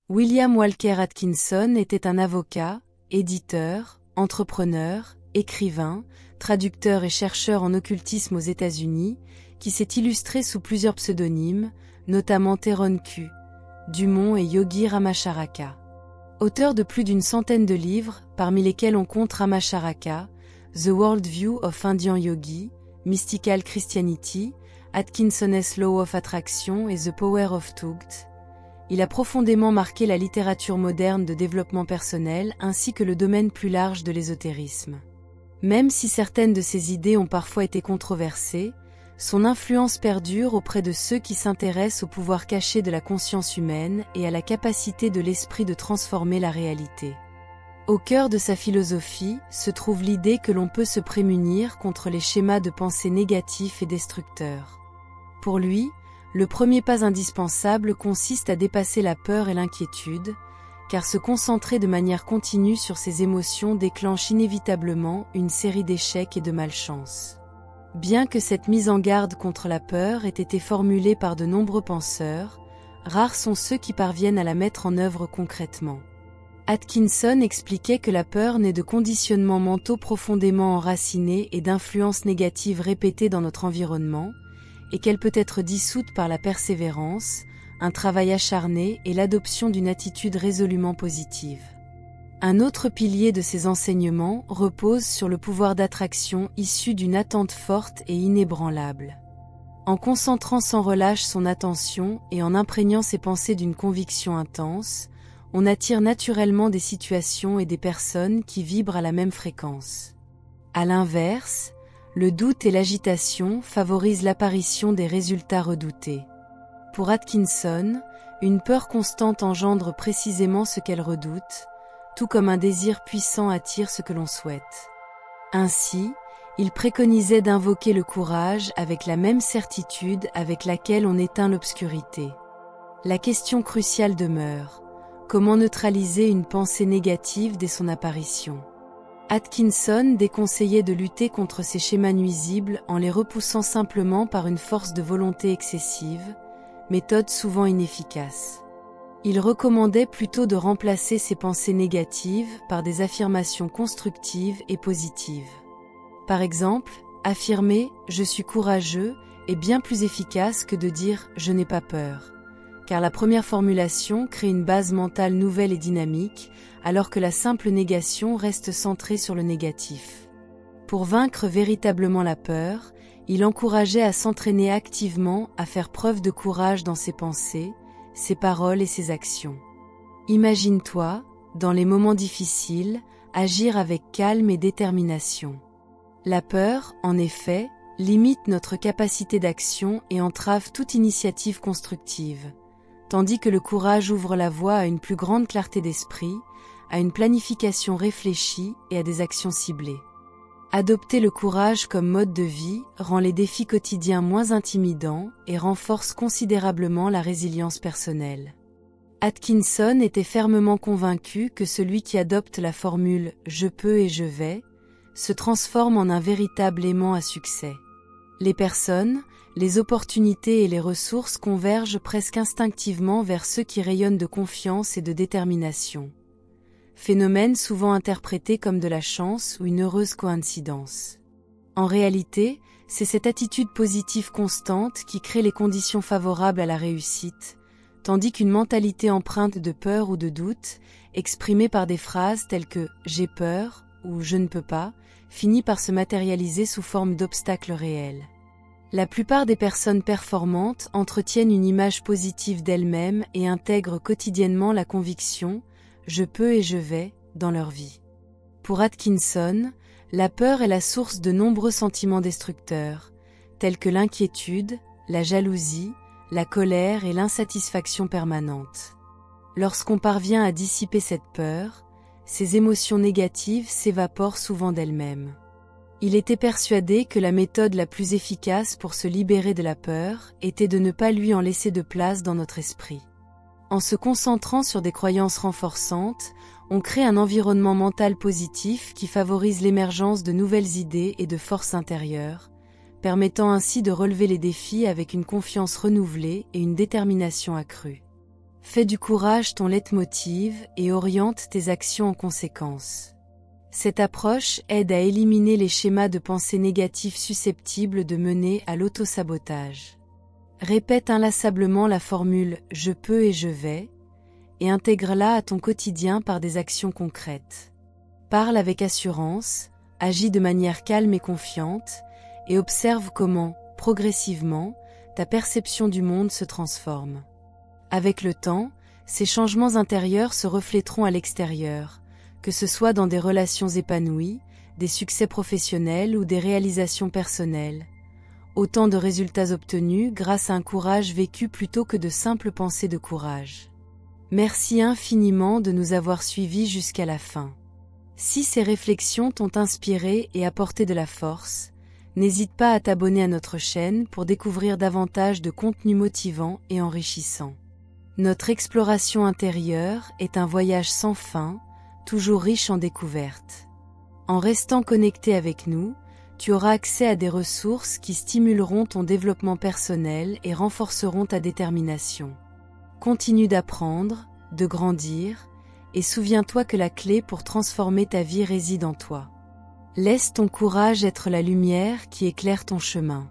William Walker Atkinson était un avocat, éditeur, entrepreneur, écrivain, traducteur et chercheur en occultisme aux États-Unis, qui s'est illustré sous plusieurs pseudonymes, notamment Theron Q. Dumont et Yogi Ramacharaka. Auteur de plus d'une centaine de livres, parmi lesquels on compte Ramacharaka, The World View of Indian Yogi, Mystical Christianity, Atkinson's Law of Attraction et The Power of Tugt, il a profondément marqué la littérature moderne de développement personnel ainsi que le domaine plus large de l'ésotérisme. Même si certaines de ses idées ont parfois été controversées, son influence perdure auprès de ceux qui s'intéressent au pouvoir caché de la conscience humaine et à la capacité de l'esprit de transformer la réalité. Au cœur de sa philosophie se trouve l'idée que l'on peut se prémunir contre les schémas de pensée négatifs et destructeurs. Pour lui, le premier pas indispensable consiste à dépasser la peur et l'inquiétude, car se concentrer de manière continue sur ses émotions déclenche inévitablement une série d'échecs et de malchance. Bien que cette mise en garde contre la peur ait été formulée par de nombreux penseurs, rares sont ceux qui parviennent à la mettre en œuvre concrètement. Atkinson expliquait que la peur naît de conditionnements mentaux profondément enracinés et d'influences négatives répétées dans notre environnement, et qu'elle peut être dissoute par la persévérance, un travail acharné et l'adoption d'une attitude résolument positive. Un autre pilier de ces enseignements repose sur le pouvoir d'attraction issu d'une attente forte et inébranlable. En concentrant sans relâche son attention et en imprégnant ses pensées d'une conviction intense, on attire naturellement des situations et des personnes qui vibrent à la même fréquence. À l'inverse, le doute et l'agitation favorisent l'apparition des résultats redoutés. Pour Atkinson, une peur constante engendre précisément ce qu'elle redoute, tout comme un désir puissant attire ce que l'on souhaite. Ainsi, il préconisait d'invoquer le courage avec la même certitude avec laquelle on éteint l'obscurité. La question cruciale demeure: comment neutraliser une pensée négative dès son apparition? Atkinson déconseillait de lutter contre ces schémas nuisibles en les repoussant simplement par une force de volonté excessive, méthode souvent inefficace. Il recommandait plutôt de remplacer ces pensées négatives par des affirmations constructives et positives. Par exemple, affirmer « je suis courageux » est bien plus efficace que de dire « je n'ai pas peur », car la première formulation crée une base mentale nouvelle et dynamique, alors que la simple négation reste centrée sur le négatif. Pour vaincre véritablement la peur, il encourageait à s'entraîner activement à faire preuve de courage dans ses pensées, ses paroles et ses actions. Imagine-toi, dans les moments difficiles, agir avec calme et détermination. La peur, en effet, limite notre capacité d'action et entrave toute initiative constructive, tandis que le courage ouvre la voie à une plus grande clarté d'esprit, à une planification réfléchie et à des actions ciblées. Adopter le courage comme mode de vie rend les défis quotidiens moins intimidants et renforce considérablement la résilience personnelle. Atkinson était fermement convaincu que celui qui adopte la formule « je peux et je vais » se transforme en un véritable aimant à succès. Les personnes, les opportunités et les ressources convergent presque instinctivement vers ceux qui rayonnent de confiance et de détermination. Phénomène souvent interprété comme de la chance ou une heureuse coïncidence. En réalité, c'est cette attitude positive constante qui crée les conditions favorables à la réussite, tandis qu'une mentalité empreinte de peur ou de doute, exprimée par des phrases telles que « j'ai peur » ou « je ne peux pas », finit par se matérialiser sous forme d'obstacles réels. La plupart des personnes performantes entretiennent une image positive d'elles-mêmes et intègrent quotidiennement la conviction « je peux et je vais » dans leur vie. Pour Atkinson, la peur est la source de nombreux sentiments destructeurs, tels que l'inquiétude, la jalousie, la colère et l'insatisfaction permanente. Lorsqu'on parvient à dissiper cette peur, ces émotions négatives s'évaporent souvent d'elles-mêmes. Il était persuadé que la méthode la plus efficace pour se libérer de la peur était de ne pas lui en laisser de place dans notre esprit. En se concentrant sur des croyances renforçantes, on crée un environnement mental positif qui favorise l'émergence de nouvelles idées et de forces intérieures, permettant ainsi de relever les défis avec une confiance renouvelée et une détermination accrue. Fais du courage ton leitmotiv et oriente tes actions en conséquence. Cette approche aide à éliminer les schémas de pensée négatifs susceptibles de mener à l'autosabotage. Répète inlassablement la formule « je peux et je vais » et intègre-la à ton quotidien par des actions concrètes. Parle avec assurance, agis de manière calme et confiante, et observe comment, progressivement, ta perception du monde se transforme. Avec le temps, ces changements intérieurs se reflèteront à l'extérieur, que ce soit dans des relations épanouies, des succès professionnels ou des réalisations personnelles. Autant de résultats obtenus grâce à un courage vécu plutôt que de simples pensées de courage. Merci infiniment de nous avoir suivis jusqu'à la fin. Si ces réflexions t'ont inspiré et apporté de la force, n'hésite pas à t'abonner à notre chaîne pour découvrir davantage de contenus motivants et enrichissants. Notre exploration intérieure est un voyage sans fin, toujours riche en découvertes. En restant connecté avec nous, tu auras accès à des ressources qui stimuleront ton développement personnel et renforceront ta détermination. Continue d'apprendre, de grandir, et souviens-toi que la clé pour transformer ta vie réside en toi. Laisse ton courage être la lumière qui éclaire ton chemin.